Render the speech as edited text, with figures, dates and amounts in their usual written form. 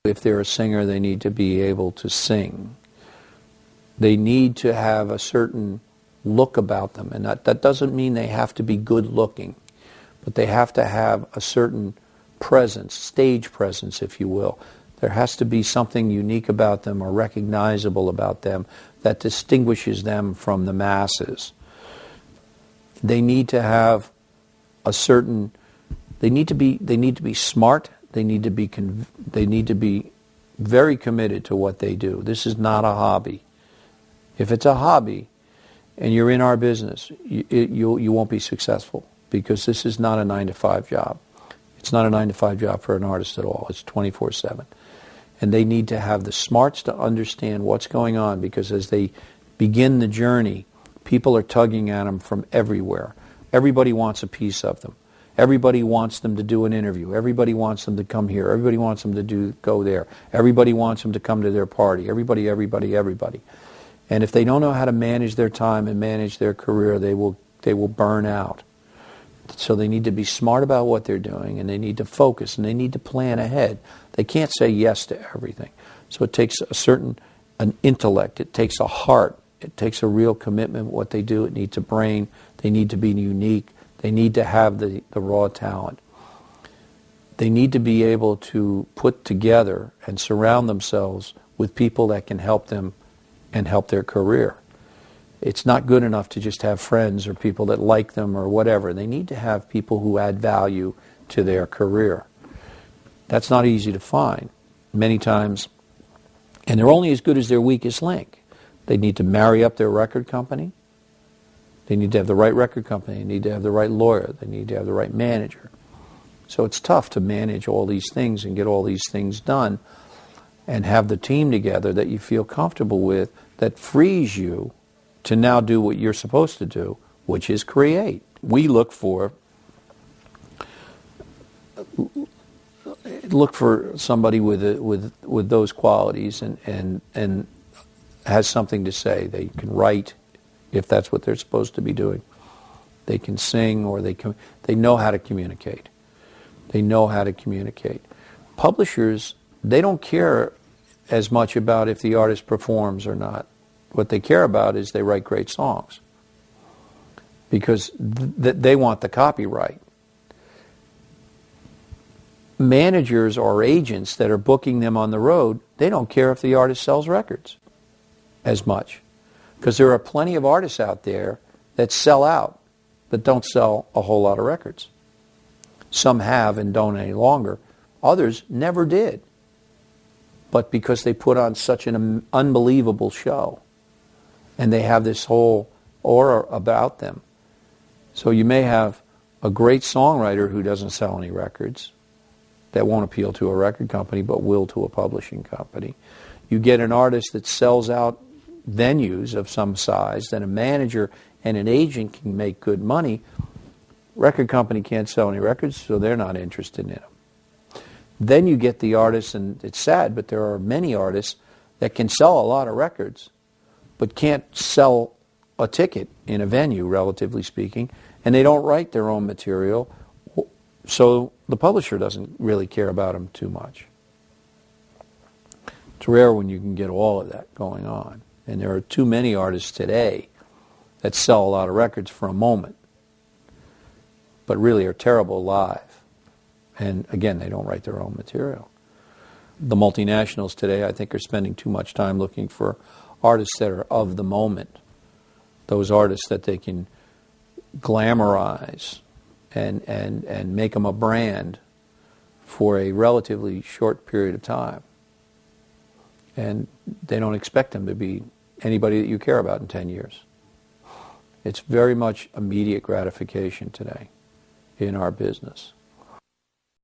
If they're a singer, they need to be able to sing. They need to have a certain look about them, and that doesn't mean they have to be good looking, but they have to have a certain presence, stage presence, if you will. There has to be something unique about them or recognizable about them that distinguishes them from the masses. They need to have a certain, they need to be smart. They need to be very committed to what they do. This is not a hobby. If it's a hobby and you're in our business, you won't be successful, because this is not a 9-to-5 job. It's not a 9-to-5 job for an artist at all. It's 24/7. And they need to have the smarts to understand what's going on, because as they begin the journey, people are tugging at them from everywhere. Everybody wants a piece of them. Everybody wants them to do an interview. Everybody wants them to come here. Everybody wants them to go there. Everybody wants them to come to their party. Everybody. And if they don't know how to manage their time and manage their career, they will burn out. So they need to be smart about what they're doing, and they need to focus, and they need to plan ahead. They can't say yes to everything. So it takes an intellect. It takes a heart. It takes a real commitment what they do. It needs a brain. They need to be unique. They need to have the raw talent. They need to be able to put together and surround themselves with people that can help them and help their career. It's not good enough to just have friends or people that like them or whatever. They need to have people who add value to their career. That's not easy to find many times, and they're only as good as their weakest link. They need to marry up their record company. They need to have the right record company. They need to have the right lawyer. They need to have the right manager. So it's tough to manage all these things and get all these things done and have the team together that you feel comfortable with, that frees you to now do what you're supposed to do, which is create. We look for somebody with those qualities and has something to say. They can write, if that's what they're supposed to be doing. They can sing, or they know how to communicate. They know how to communicate. Publishers, they don't care as much about if the artist performs or not. What they care about is they write great songs, because they want the copyright. Managers or agents that are booking them on the road, they don't care if the artist sells records as much, because there are plenty of artists out there that sell out but don't sell a whole lot of records. Some have and don't any longer. Others never did. But because they put on such an unbelievable show, and they have this whole aura about them. So you may have a great songwriter who doesn't sell any records, that won't appeal to a record company but will to a publishing company. You get an artist that sells out venues of some size, then a manager and an agent can make good money. Record company can't sell any records, so they're not interested in them. Then you get the artists, and it's sad, but there are many artists that can sell a lot of records but can't sell a ticket in a venue, relatively speaking, and they don't write their own material, so the publisher doesn't really care about them too much. It's rare when you can get all of that going on, and there are too many artists today that sell a lot of records for a moment, but really are terrible live. And again, they don't write their own material. The multinationals today, I think, are spending too much time looking for artists that are of the moment, those artists that they can glamorize and make them a brand for a relatively short period of time. And they don't expect them to be anybody that you care about in 10 years. It's very much immediate gratification today in our business.